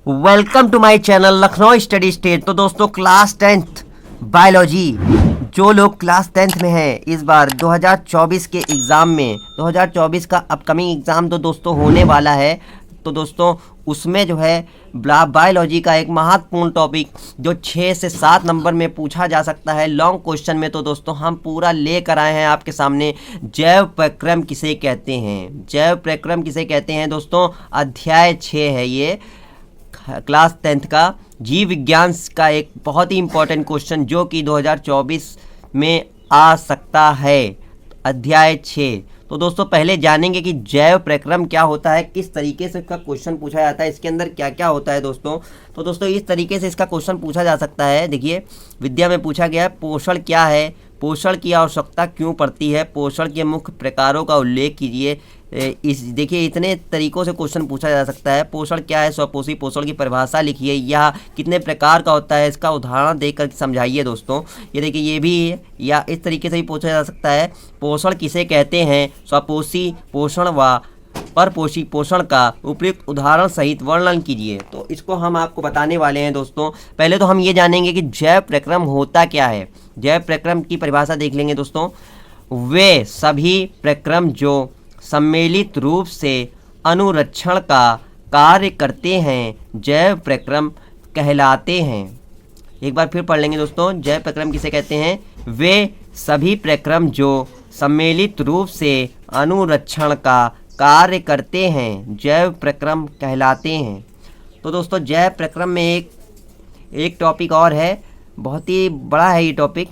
Welcome to my channel Lucknow study state. तो दोस्तों class 10th biology जो लोग क्लास 10th में हैं इस बार 2024 के एग्ज़ाम में 2024 का अपकमिंग एग्ज़ाम तो दोस्तों होने वाला है। तो दोस्तों उसमें जो है बायोलॉजी का एक महत्वपूर्ण टॉपिक जो 6 से 7 नंबर में पूछा जा सकता है लॉन्ग क्वेश्चन में, तो दोस्तों हम पूरा लेकर आए हैं आपके सामने। जैव प्रक्रम किसे कहते हैं, जैव प्रक्रम किसे कहते हैं दोस्तों, अध्याय 6 है ये क्लास 10th का जीव विज्ञान का एक बहुत ही इंपॉर्टेंट क्वेश्चन जो कि 2024 में आ सकता है, अध्याय 6। तो दोस्तों पहले जानेंगे कि जैव प्रक्रम क्या होता है, किस तरीके से इसका क्वेश्चन पूछा जाता है, इसके अंदर क्या क्या होता है दोस्तों। तो दोस्तों इस तरीके से इसका क्वेश्चन पूछा जा सकता है। देखिए विद्या में पूछा गया है पोषण क्या है, पोषण की आवश्यकता क्यों पड़ती है, पोषण के मुख्य प्रकारों का उल्लेख कीजिए। इस देखिए इतने तरीक़ों से क्वेश्चन पूछा जा सकता है। पोषण क्या है, स्वपोषी पोषण की परिभाषा लिखिए, यह कितने प्रकार का होता है इसका उदाहरण देकर समझाइए दोस्तों। ये देखिए ये भी है, या इस तरीके से भी पूछा जा सकता है पोषण किसे कहते हैं, स्वपोषी पोषण व परपोषी पोषण का उपयुक्त उदाहरण सहित वर्णन कीजिए। तो इसको हम आपको बताने वाले हैं दोस्तों। पहले तो हम ये जानेंगे कि जैव प्रक्रम होता क्या है। जैव प्रक्रम की परिभाषा देख लेंगे दोस्तों। वे सभी प्रक्रम जो सम्मिलित रूप से अनुरक्षण का कार्य करते हैं जैव प्रक्रम कहलाते हैं। एक बार फिर पढ़ लेंगे दोस्तों, जैव प्रक्रम किसे कहते हैं, वे सभी प्रक्रम जो सम्मिलित रूप से अनुरक्षण का कार्य करते हैं जैव प्रक्रम कहलाते हैं। तो दोस्तों जैव प्रक्रम में एक टॉपिक और है, बहुत ही बड़ा है ये टॉपिक,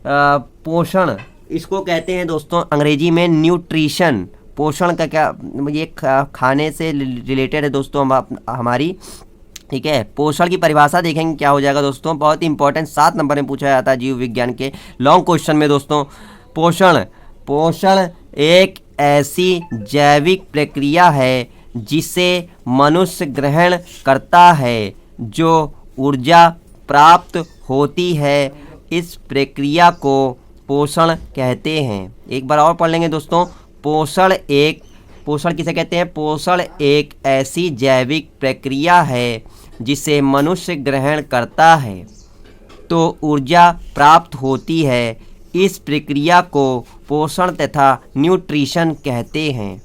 पोषण इसको कहते हैं दोस्तों अंग्रेजी में न्यूट्रिशन। पोषण का क्या, ये खाने से रिलेटेड है दोस्तों हमारी, ठीक है। पोषण की परिभाषा देखेंगे क्या हो जाएगा दोस्तों, बहुत ही इंपॉर्टेंट 7 नंबर में पूछा जाता है जीव विज्ञान के लॉन्ग क्वेश्चन में दोस्तों। पोषण एक ऐसी जैविक प्रक्रिया है जिसे मनुष्य ग्रहण करता है जो ऊर्जा प्राप्त होती है, इस प्रक्रिया को पोषण कहते हैं। एक बार और पढ़ लेंगे दोस्तों, पोषण किसे कहते हैं, पोषण एक ऐसी जैविक प्रक्रिया है जिसे मनुष्य ग्रहण करता है तो ऊर्जा प्राप्त होती है, इस प्रक्रिया को पोषण तथा न्यूट्रिशन कहते हैं।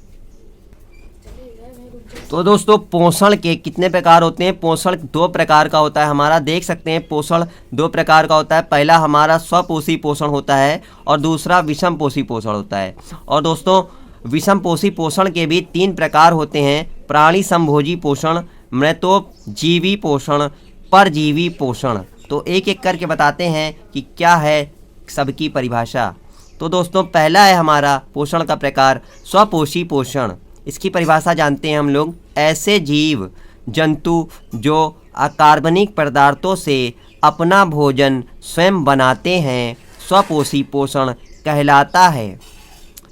तो दोस्तों पोषण के कितने प्रकार होते हैं, पोषण 2 प्रकार का होता है हमारा, देख सकते हैं पोषण 2 प्रकार का होता है। पहला हमारा स्वपोषी पोषण होता है और दूसरा विषम पोषी पोषण होता है। और दोस्तों विषम पोषी पोषण के भी 3 प्रकार होते हैं, प्राणी संभोजी पोषण, मृतोपजीवी पोषण, परजीवी पोषण। तो एक एक करके बताते हैं कि क्या है सबकी परिभाषा। तो दोस्तों पहला है हमारा पोषण का प्रकार स्वपोषी पोषण। इसकी परिभाषा जानते हैं हम लोग, ऐसे जीव जंतु जो अकार्बनिक पदार्थों से अपना भोजन स्वयं बनाते हैं स्वपोषी पोषण कहलाता है।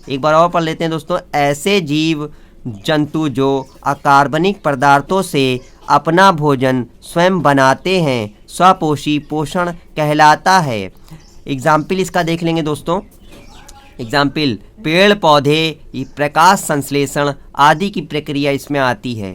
एक बार और पढ़ लेते हैं दोस्तों, ऐसे जीव जंतु जो अकार्बनिक पदार्थों से अपना भोजन स्वयं बनाते हैं स्वपोषी पोषण कहलाता है। एग्जाम्पल इसका देख लेंगे दोस्तों। एग्जाम्पल पेड़ पौधे, प्रकाश संश्लेषण आदि की प्रक्रिया इसमें आती है।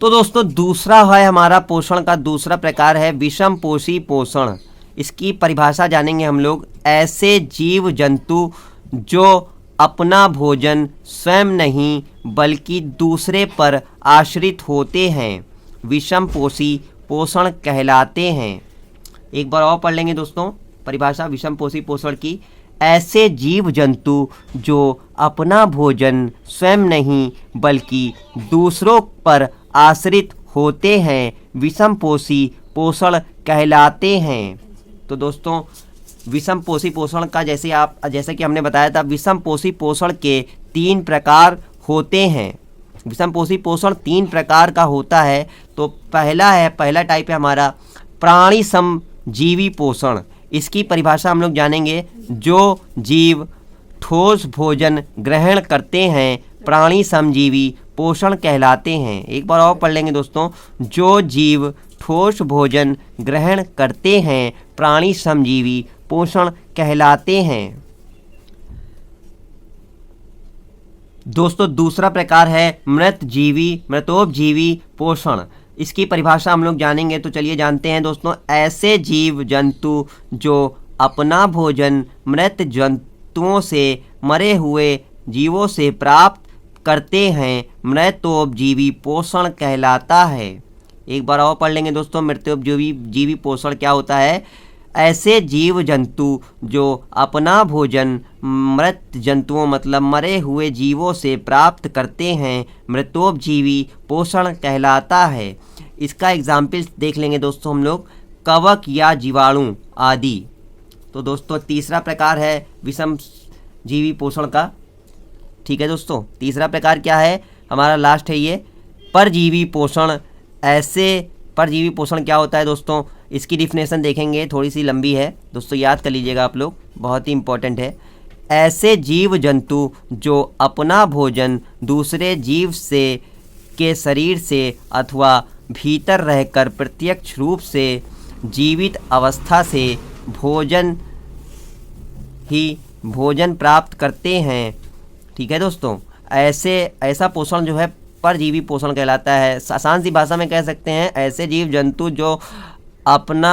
तो दोस्तों दूसरा है हमारा पोषण का दूसरा प्रकार है विषम पोषी पोषण। इसकी परिभाषा जानेंगे हम लोग, ऐसे जीव जंतु जो अपना भोजन स्वयं नहीं बल्कि दूसरे पर आश्रित होते हैं विषम पोषी पोषण कहलाते हैं। एक बार और पढ़ लेंगे दोस्तों परिभाषा विषम पोषी पोषण की, ऐसे जीव जंतु जो अपना भोजन स्वयं नहीं बल्कि दूसरों पर आश्रित होते हैं विषम पोषी पोषण कहलाते हैं। तो दोस्तों विषम पोषी पोषण का जैसे कि हमने बताया था, विषम पोषी पोषण के 3 प्रकार होते हैं। विषम पोषी पोषण 3 प्रकार का होता है। तो पहला टाइप है हमारा प्राणी समजीवी पोषण। इसकी परिभाषा हम लोग जानेंगे, जो जीव ठोस भोजन ग्रहण करते हैं प्राणी समजीवी पोषण कहलाते हैं। एक बार और पढ़ लेंगे दोस्तों, जो जीव ठोस भोजन ग्रहण करते हैं प्राणी समजीवी पोषण कहलाते हैं। दोस्तों दूसरा प्रकार है मृतोपजीवी पोषण। इसकी परिभाषा हम लोग जानेंगे, तो चलिए जानते हैं दोस्तों। ऐसे जीव जंतु जो अपना भोजन मृत जंतुओं से, मरे हुए जीवों से प्राप्त करते हैं, मृतोपजीवी पोषण कहलाता है। एक बार और पढ़ लेंगे दोस्तों, मृतोपजीवी पोषण क्या होता है। ऐसे जीव जंतु जो अपना भोजन मृत जंतुओं मतलब मरे हुए जीवों से प्राप्त करते हैं, मृतोपजीवी पोषण कहलाता है। इसका एग्जाम्पल देख लेंगे दोस्तों हम लोग, कवक या जीवाणु आदि। तो दोस्तों तीसरा प्रकार है विषम जीवी पोषण का। ठीक है दोस्तों, तीसरा प्रकार क्या है हमारा, लास्ट है ये, परजीवी पोषण। ऐसे परजीवी पोषण क्या होता है दोस्तों, इसकी डिफिनेशन देखेंगे, थोड़ी सी लंबी है दोस्तों, याद कर लीजिएगा आप लोग, बहुत ही इंपॉर्टेंट है। ऐसे जीव जंतु जो अपना भोजन दूसरे जीव से के शरीर से अथवा भीतर रहकर प्रत्यक्ष रूप से जीवित अवस्था से भोजन प्राप्त करते हैं। ठीक है दोस्तों, ऐसा पोषण जो है परजीवी पोषण कहलाता है। आसान सी भाषा में कह सकते हैं, ऐसे जीव जंतु जो अपना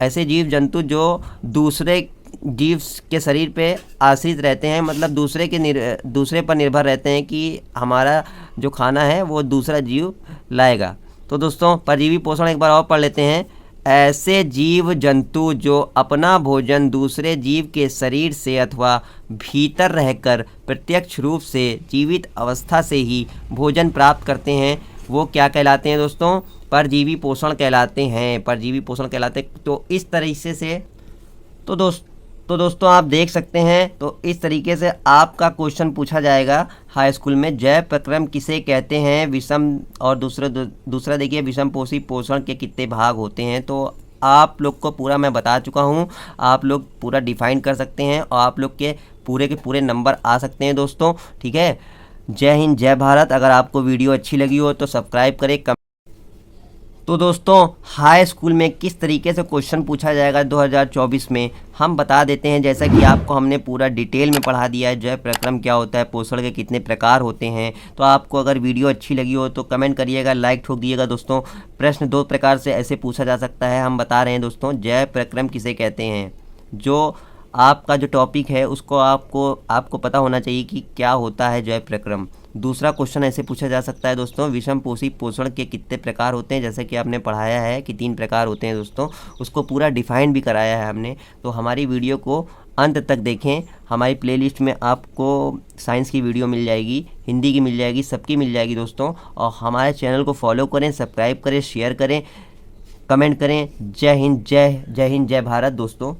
ऐसे जीव जंतु जो दूसरे जीव के शरीर पे आश्रित रहते हैं, मतलब दूसरे पर निर्भर रहते हैं कि हमारा जो खाना है वो दूसरा जीव लाएगा। तो दोस्तों परजीवी पोषण एक बार और पढ़ लेते हैं। ऐसे जीव जंतु जो अपना भोजन दूसरे जीव के शरीर से अथवा भीतर रहकर प्रत्यक्ष रूप से जीवित अवस्था से ही भोजन प्राप्त करते हैं, वो क्या कहलाते हैं दोस्तों, परजीवी पोषण कहलाते हैं। परजीवी पोषण कहलाते हैं। तो इस तरीके से तो दोस्तों आप देख सकते हैं, तो इस तरीके से आपका क्वेश्चन पूछा जाएगा हाई स्कूल में। जैव प्रक्रम किसे कहते हैं, विषम, और दूसरा देखिए विषम पोषी पोषण के कितने भाग होते हैं। तो आप लोग को पूरा मैं बता चुका हूँ, आप लोग पूरा डिफाइन कर सकते हैं और आप लोग के पूरे नंबर आ सकते हैं दोस्तों। ठीक है, जय हिंद जय भारत। अगर आपको वीडियो अच्छी लगी हो तो सब्सक्राइब करें। तो दोस्तों हाई स्कूल में किस तरीके से क्वेश्चन पूछा जाएगा 2024 में, हम बता देते हैं। जैसा कि आपको हमने पूरा डिटेल में पढ़ा दिया है, जैव प्रक्रम क्या होता है, पोषण के कितने प्रकार होते हैं। तो आपको अगर वीडियो अच्छी लगी हो तो कमेंट करिएगा, लाइक ठोक दिएगा दोस्तों। प्रश्न 2 प्रकार से ऐसे पूछा जा सकता है, हम बता रहे हैं दोस्तों। जैव प्रक्रम किसे कहते हैं, जो आपका जो टॉपिक है उसको आपको पता होना चाहिए कि क्या होता है जैव प्रक्रम। दूसरा क्वेश्चन ऐसे पूछा जा सकता है दोस्तों, विषम पोषी पोषण के कितने प्रकार होते हैं, जैसे कि आपने पढ़ाया है कि 3 प्रकार होते हैं दोस्तों, उसको पूरा डिफाइन भी कराया है हमने। तो हमारी वीडियो को अंत तक देखें। हमारी प्लेलिस्ट में आपको साइंस की वीडियो मिल जाएगी, हिंदी की मिल जाएगी, सबकी मिल जाएगी दोस्तों। और हमारे चैनल को फॉलो करें, सब्सक्राइब करें, शेयर करें, कमेंट करें। जय हिंद जय भारत दोस्तों।